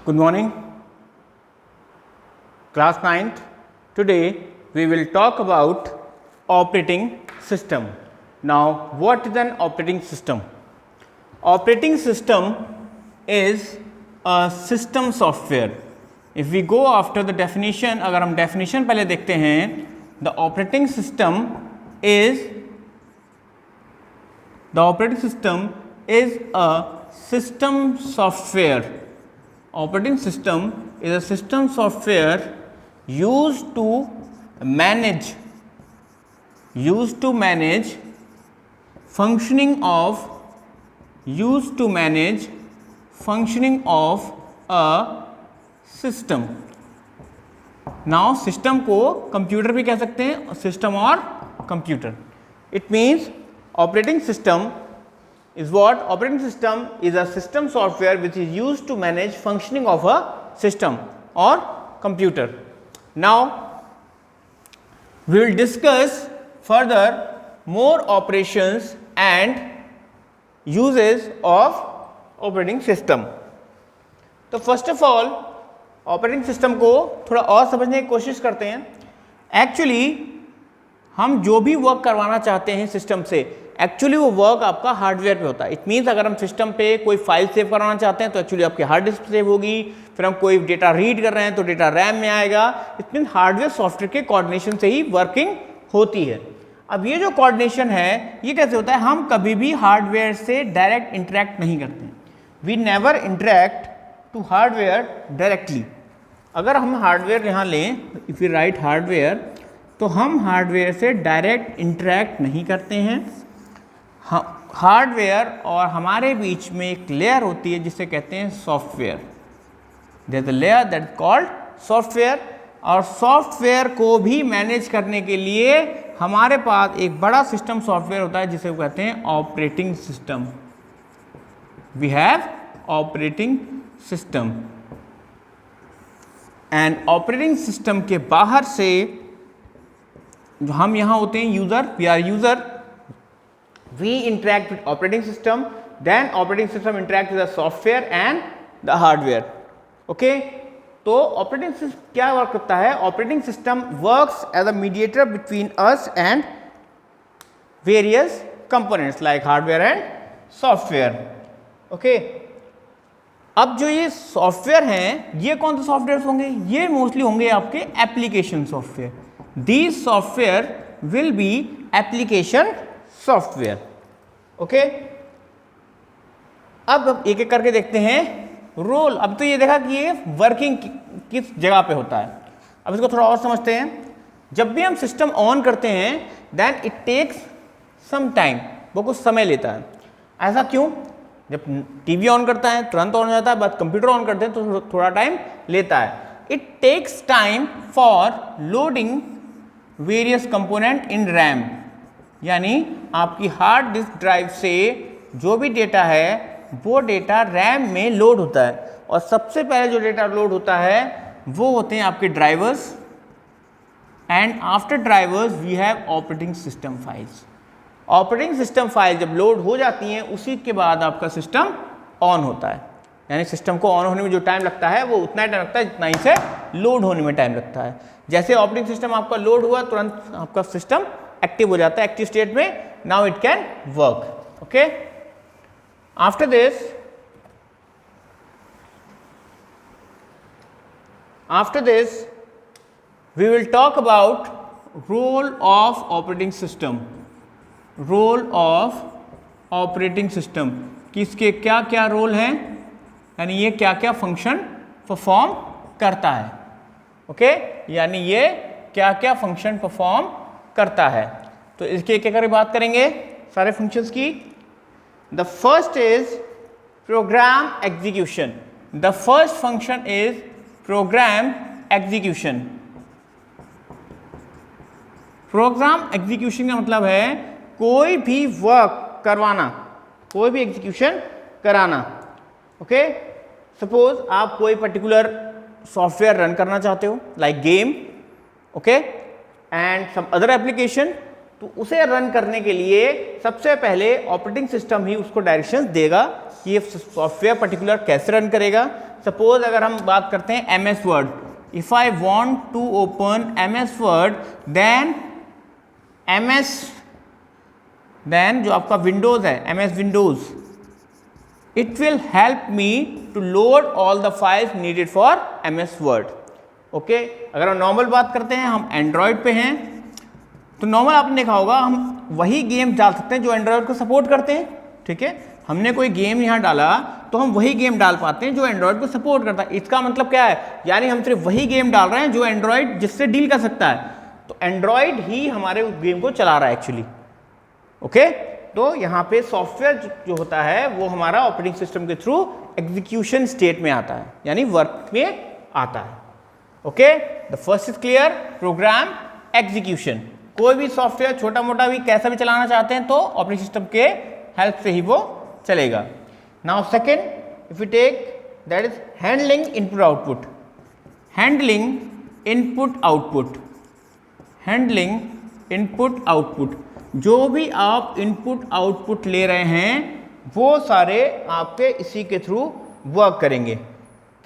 Good morning, class 9th. Today we will talk about operating system. Now, what is an operating system? Operating system is a system software. If we go after the definition, अगर हम definition पहले देखते हैं, the operating system is a system software. Operating system is a system software used to manage functioning of a system. Now system को computer भी कह सकते हैं, system और computer. It means operating system is what? Operating system is a system software which is used to manage functioning of a system or computer. Now we will discuss further more operations and uses of operating system. तो first of all operating system को थोड़ा और समझने की कोशिश करते हैं. Actually हम जो भी वर्क करवाना चाहते हैं सिस्टम से, एक्चुअली वो वर्क आपका हार्डवेयर पे होता है. इट मीन्स अगर हम सिस्टम पे कोई फाइल सेव करवाना चाहते हैं तो एक्चुअली आपके हार्ड डिस्क सेव होगी. फिर हम कोई डेटा रीड कर रहे हैं तो डेटा रैम में आएगा. इट मीन हार्डवेयर सॉफ्टवेयर के कोऑर्डिनेशन से ही वर्किंग होती है. अब ये जो कोऑर्डिनेशन है ये कैसे होता है? हम कभी भी हार्डवेयर से डायरेक्ट इंटरेक्ट नहीं करते हैं. We never interact to hardware directly. अगर हम हार्डवेयर यहाँ लें, इफ यू राइट हार्डवेयर, तो हम हार्डवेयर से डायरेक्ट इंटरेक्ट नहीं करते हैं. हार्डवेयर और हमारे बीच में एक लेयर होती है जिसे कहते हैं software. There is a layer that is called software. और सॉफ्टवेयर को भी मैनेज करने के लिए हमारे पास एक बड़ा सिस्टम सॉफ्टवेयर होता है जिसे कहते हैं operating system. We have operating system. And operating system के बाहर से जो हम यहाँ होते हैं user, we are user. We interact with operating system, then operating system interacts with the software and the hardware. Okay? तो operating system क्या वर्क करता है? Operating system works as a mediator between us and various components like hardware and software. Okay? अब जो ये software हैं, ये कौन से सॉफ्टवेयर होंगे? ये मोस्टली होंगे आपके application software. These software will be application software. Okay, अब एक एक करके देखते हैं रोल. अब तो ये देखा कि ये वर्किंग किस जगह पे होता है. अब इसको थोड़ा और समझते हैं. जब भी हम सिस्टम ऑन करते हैं then it takes some time. वो कुछ समय लेता है. ऐसा क्यों? जब टीवी ऑन करता है तुरंत ऑन हो जाता है, बट कंप्यूटर ऑन करते हैं तो थोड़ा टाइम लेता है. It takes time for loading various component in RAM. यानी आपकी हार्ड डिस्क ड्राइव से जो भी डेटा है वो डेटा रैम में लोड होता है. और सबसे पहले जो डेटा लोड होता है वो होते हैं आपके drivers. And after drivers we have operating system files. Operating system file जब लोड हो जाती हैं उसी के बाद आपका सिस्टम ऑन होता है. यानी सिस्टम को ऑन होने में जो टाइम लगता है वो उतना ही टाइम लगता है जितना इसे लोड होने में टाइम लगता है. जैसे ऑपरेटिंग सिस्टम आपका लोड हुआ तुरंत आपका सिस्टम एक्टिव हो जाता है. एक्टिव स्टेट में now it can work. Okay, after this we will talk about role of operating system. Role of operating system, किसके क्या क्या रोल हैं, यानी ये क्या क्या फंक्शन परफॉर्म करता है. ओके, यानी ये क्या क्या फंक्शन परफॉर्म करता है. तो इसके एक एक करके बात करेंगे सारे फंक्शंस की. The first is program execution. The first function is program execution. Program execution का मतलब है कोई भी वर्क करवाना, कोई भी एग्जीक्यूशन कराना. ओके, सपोज आप कोई पर्टिकुलर सॉफ्टवेयर रन करना चाहते हो like game, okay, and some other application. तो उसे रन करने के लिए सबसे पहले ऑपरेटिंग सिस्टम ही उसको डायरेक्शंस देगा कि ये सॉफ्टवेयर पर्टिकुलर कैसे रन करेगा. सपोज अगर हम बात करते हैं MS word, if I want to open MS word then जो आपका विंडोज है MS Windows, it will help me to load all the files needed for MS word. Okay, अगर हम नॉर्मल बात करते हैं, हम एंड्रॉयड पे हैं, तो नॉर्मल आपने देखा होगा हम वही गेम डाल सकते हैं जो एंड्रॉयड को सपोर्ट करते हैं। ठीक है, हमने कोई गेम यहाँ डाला तो हम वही गेम डाल पाते हैं जो एंड्रॉयड को सपोर्ट करता है। इसका मतलब क्या है, यानी हम सिर्फ वही गेम डाल रहे हैं जो एंड्रॉयड जिससे डील कर सकता है, तो एंड्रॉयड ही हमारे उस गेम को चला रहा है एक्चुअली। ओके, तो यहाँ पे सॉफ्टवेयर जो होता है वो हमारा ऑपरेटिंग सिस्टम के थ्रू एग्जीक्यूशन स्टेट में आता है, यानी वर्क में आता है। Okay, the first is clear, program execution. कोई भी सॉफ्टवेयर छोटा मोटा भी कैसा भी चलाना चाहते हैं तो ऑपरेटिंग सिस्टम के हेल्प से ही वो चलेगा। Now second, if you take that is handling input output. Handling input output, handling input output, जो भी आप इनपुट आउटपुट ले रहे हैं वो सारे आपके इसी के थ्रू वर्क करेंगे।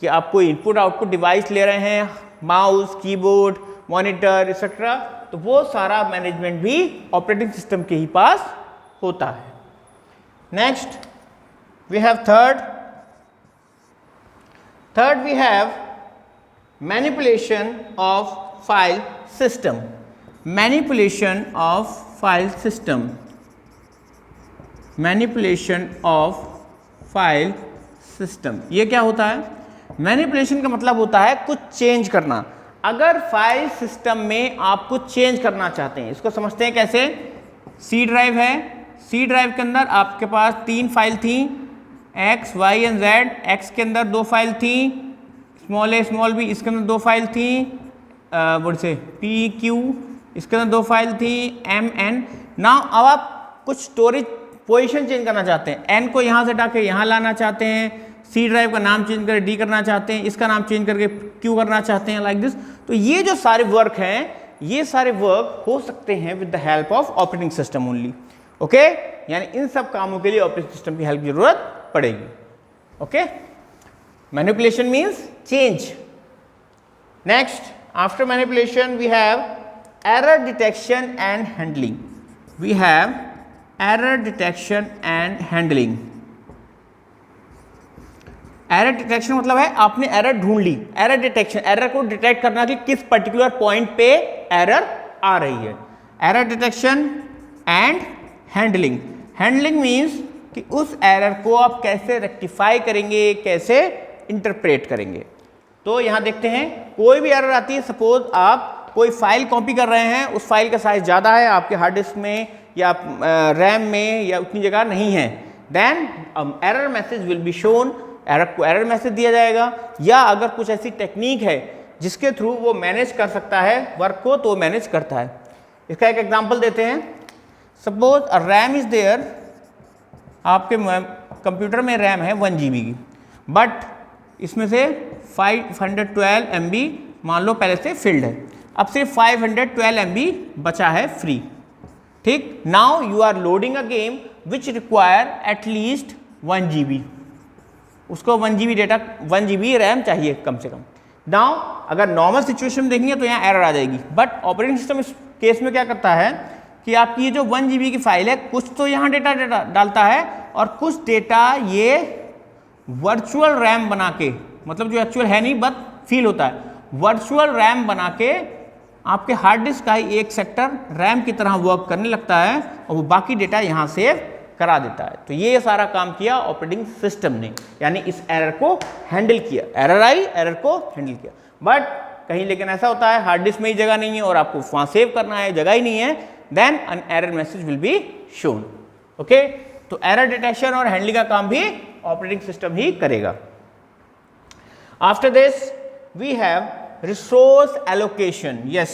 कि आप कोई इनपुट आउटपुट डिवाइस ले रहे हैं, माउस, कीबोर्ड, मॉनिटर एक्सेट्रा, तो वो सारा मैनेजमेंट भी ऑपरेटिंग सिस्टम के ही पास होता है। Next we have third we have manipulation of file system. Manipulation of file system, manipulation of file system, ये क्या होता है? मैनिपुलेशन का मतलब होता है कुछ चेंज करना। अगर फाइल सिस्टम में आप कुछ चेंज करना चाहते हैं, इसको समझते हैं कैसे। सी ड्राइव है, सी ड्राइव के अंदर आपके पास 3 फाइल थी, X, Y and Z। X के अंदर 2 फाइल थी, स्मॉल a स्मॉल b, इसके अंदर 2 फाइल थी, बोल से P, Q, इसके अंदर 2 फाइल थी, M, N। नाउ अब आप कुछ स्टोरेज पोजीशन चेंज करना चाहते हैं, N को यहाँ से हटा के यहाँ लाना चाहते हैं, सी ड्राइव का नाम चेंज करके डी करना चाहते हैं, इसका नाम चेंज करके क्यू करना चाहते हैं, लाइक दिस। तो ये जो सारे वर्क हैं, ये सारे वर्क हो सकते हैं with the help of operating system only. Okay, यानी इन सब कामों के लिए ऑपरेटिंग सिस्टम की हेल्प की जरूरत पड़ेगी। Okay, manipulation means change. Next, after manipulation we have error detection and handling. We have error detection and handling. Error detection मतलब है आपने एरर ढूंढ ली। एरर डिटेक्शन, एरर को डिटेक्ट करना कि किस पर्टिकुलर पॉइंट पे एरर आ रही है। Error detection and handling. Handling means कि उस एरर को आप कैसे रेक्टिफाई करेंगे, कैसे इंटरप्रेट करेंगे। तो यहां देखते हैं, कोई भी एरर आती है, सपोज आप कोई फाइल कॉपी कर रहे हैं, उस फाइल का साइज ज़्यादा है आपके हार्ड डिस्क में या रैम में या उतनी जगह नहीं है, then error message will be shown. Error को एरर मैसेज दिया जाएगा, या अगर कुछ ऐसी टेक्निक है जिसके थ्रू वो मैनेज कर सकता है वर्क को, तो वो मैनेज करता है। इसका एक एग्जांपल देते हैं। Suppose a RAM is there, आपके कंप्यूटर में रैम है 1 GB की, बट इसमें से 512 MB मान लो पहले से फिल्ड है, अब सिर्फ 512 MB बचा है फ्री। ठीक, now you are loading a game which require at least 1 GB, उसको 1 GB डेटा, 1 GB रैम चाहिए कम से कम। नाउ अगर नॉर्मल सिचुएशन में देखेंगे तो यहाँ एरर आ जाएगी, बट ऑपरेटिंग सिस्टम इस केस में क्या करता है कि आपकी ये जो 1 GB की फाइल है, कुछ तो यहाँ डेटा डालता है और कुछ डेटा ये वर्चुअल रैम बना के, मतलब जो एक्चुअल है नहीं बट फील होता है, वर्चुअल रैम बना के आपके हार्ड डिस्क का ही एक सेक्टर रैम की तरह वर्क करने लगता है और वो बाकी डेटा यहाँ सेव करा देता है। तो ये सारा काम किया ऑपरेटिंग सिस्टम ने, यानी इस एरर को हैंडल किया। एरर आई, एरर को हैंडल किया। बट कहीं लेकिन ऐसा होता है हार्ड डिस्क में ही जगह नहीं है और आपको वहाँ सेव करना है, जगह ही नहीं है, then an error message will be shown. Okay, तो एरर डिटेक्शन और हैंडलिंग का काम भी ऑपरेटिंग सिस्टम ही करेगा। After this we have resource allocation. Yes,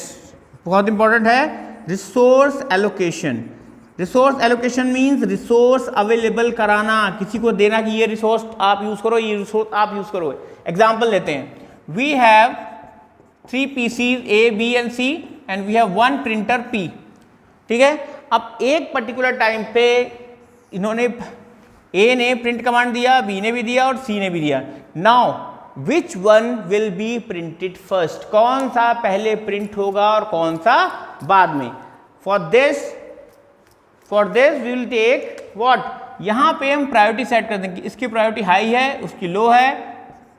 बहुत इंपॉर्टेंट है resource allocation. Resource allocation means resource available कराना, किसी को देना कि ये रिसोर्स आप यूज करो, ये रिसोर्स आप यूज करो। एग्जाम्पल लेते हैं, we have 3 PCs A, B and C and we have 1 printer P। ठीक है, अब एक पर्टिकुलर टाइम पे इन्होंने A ने प्रिंट कमांड दिया, B ने भी दिया और C ने भी दिया। Now which one will be printed first, कौन सा पहले प्रिंट होगा और कौन सा बाद में। For this we will take what, यहां पे हम प्रायोरिटी सेट कर देंगे, इसकी प्रायोरिटी हाई है, उसकी लो है,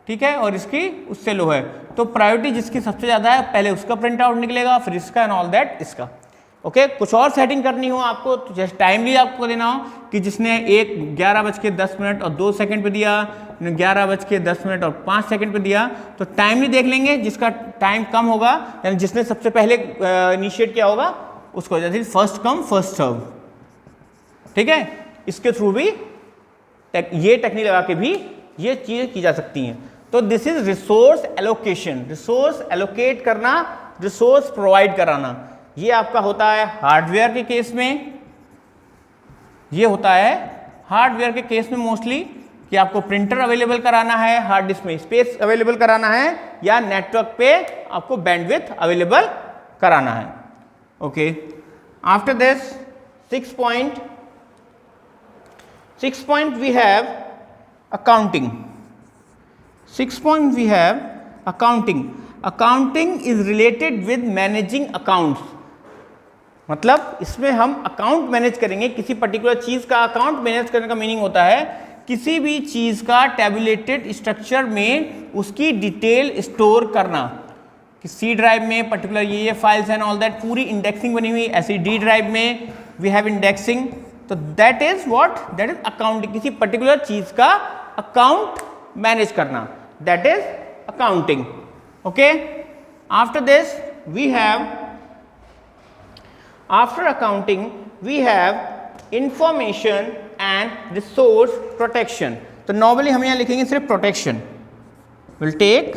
ठीक है, और इसकी उससे लो है। तो प्रायोरिटी जिसकी सबसे ज्यादा है पहले उसका प्रिंट आउट निकलेगा, फिर इसका एंड ऑल दैट इसका। ओके, कुछ और सेटिंग करनी हो आपको तो जैसे टाइमली आपको देना हो कि जिसने 11:10 और 2 सेकंड पे दिया, 11:10 और 5 सेकंड पे दिया, तो टाइमली देख लेंगे, जिसका टाइम कम होगा यानी जिसने सबसे पहले इनिशिएट किया होगा उसको, जैसे फर्स्ट कम फर्स्ट सर्व, ठीक है। इसके थ्रू भी ये टेक्निक लगा के भी ये चीजें की जा सकती हैं। तो this is resource allocation, resource allocate करना, रिसोर्स प्रोवाइड कराना। ये आपका होता है हार्डवेयर के केस में, ये होता है हार्डवेयर के केस में मोस्टली कि आपको प्रिंटर अवेलेबल कराना है, हार्ड डिस्क में स्पेस अवेलेबल कराना है, या नेटवर्क पे आपको बैंडविड्थ अवेलेबल कराना है। Okay, after this 6 point we have accounting. 6 point we have accounting. Accounting is related with managing accounts. मतलब इसमें हम अकाउंट मैनेज करेंगे, किसी पर्टिकुलर चीज का अकाउंट मैनेज करने का मीनिंग होता है किसी भी चीज का टैबुलेटेड स्ट्रक्चर में उसकी डिटेल स्टोर करना, कि सी ड्राइव में पर्टिकुलर ये फाइल्स एंड ऑल दैट पूरी इंडेक्सिंग बनी हुई, ऐसी डी ड्राइव में वी हैव इंडेक्सिंग। तो that is what, that is accounting, किसी पर्टिकुलर चीज का अकाउंट मैनेज करना, that is accounting. Okay, after this we have, after accounting we have information and resource protection. तो नॉर्मली हम यहां लिखेंगे सिर्फ प्रोटेक्शन, विल टेक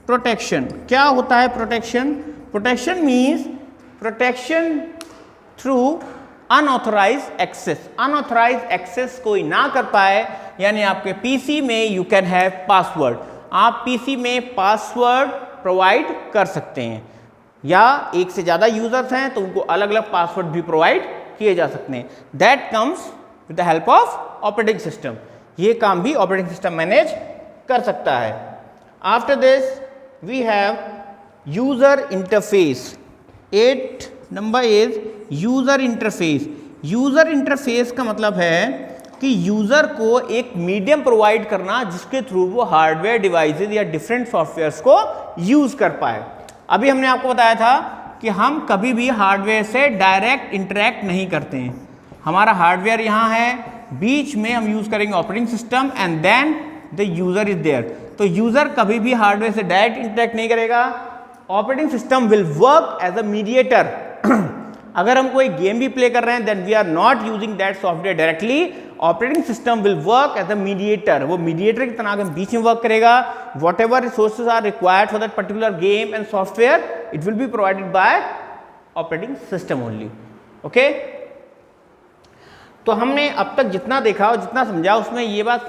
प्रोटेक्शन। क्या होता है protection? Protection means protection through unauthorized access. Unauthorized access कोई ना कर पाए, यानी आपके पीसी में यू कैन हैव पासवर्ड, आप पीसी में पासवर्ड प्रोवाइड कर सकते हैं, या एक से ज़्यादा यूजर्स हैं तो उनको अलग अलग पासवर्ड भी प्रोवाइड किए जा सकते हैं। That comes with the help of operating system. ये काम भी ऑपरेटिंग सिस्टम मैनेज कर सकता है। After this we have user interface. 8 number is user interface. User interface का मतलब है कि यूजर को एक मीडियम प्रोवाइड करना जिसके थ्रू वो हार्डवेयर डिवाइसेस या डिफरेंट सॉफ्टवेयर्स को यूज कर पाए। अभी हमने आपको बताया था कि हम कभी भी हार्डवेयर से डायरेक्ट इंटरेक्ट नहीं करते हैं। हमारा हार्डवेयर यहाँ है, बीच में हम यूज करेंगे operating system and then the user is there. तो यूजर कभी भी हार्डवेयर से डायरेक्ट इंटरेक्ट नहीं करेगा। Operating system will work as a mediator. अगर हम कोई गेम भी प्ले कर रहे हैं then we are not using that software directly, operating system will work as a mediator. वो मीडिएटर की तरह बीच में वर्क करेगा। Whatever resources are required for that particular game and software, it will be provided by operating system only. Okay, तो हमने अब तक जितना देखा और जितना समझा उसमें ये बात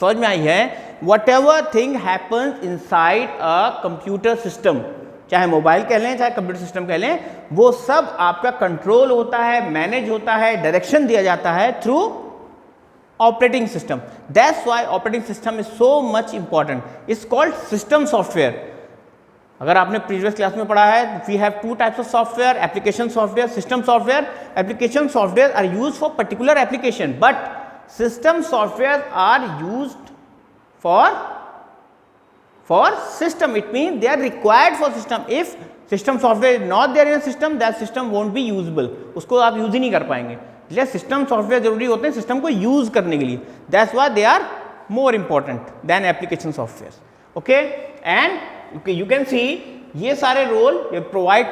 समझ में आई है, what ever thing happens inside a computer system, चाहे मोबाइल कह लें चाहे कंप्यूटर सिस्टम कह लें, वो सब आपका कंट्रोल होता है, मैनेज होता है, डायरेक्शन दिया जाता है through operating system. That's why operating system is so much important. It's called system software. अगर आपने प्रीवियस क्लास में पढ़ा है, we have 2 types of software, application software, system software. Application software are used for particular application, but system software are used for system. It means they are required for system. If system software is not there in a system, that system won't be usable. उसको आप use ही नहीं कर पाएंगे। इसलिए system software जरूरी होते हैं system को यूज करने के लिए। That's why they are more important than application software. Okay, and you can see ये सारे रोल प्रोवाइड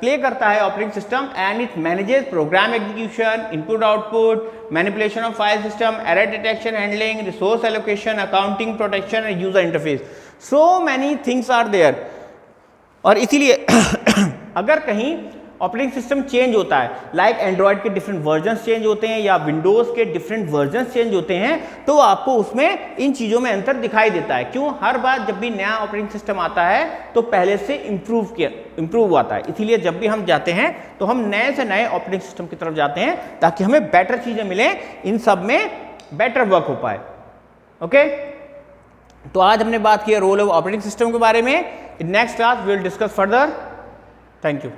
प्ले करता है operating system, and it manages program execution, input output, manipulation of file system, error detection handling, resource allocation, accounting, protection and user interface. So many things are there. और इसीलिए अगर कहीं operating system change होता है, like Android के different versions change होते हैं या विंडोज़ के डिफरेंट वर्जन्स चेंज होते हैं, तो आपको उसमें इन चीज़ों में अंतर दिखाई देता है। क्यों? हर बार जब भी नया ऑपरेटिंग सिस्टम आता है तो पहले से इम्प्रूव आता है। इसीलिए जब भी हम जाते हैं तो हम नए से नए ऑपरेटिंग सिस्टम की तरफ जाते हैं ताकि हमें बेटर चीज़ें मिलें, इन सब में बेटर वर्क हो पाए। ओके, तो आज हमने बात की रोल ऑफ ऑपरेटिंग सिस्टम के बारे में। In next class we will discuss further. Thank you.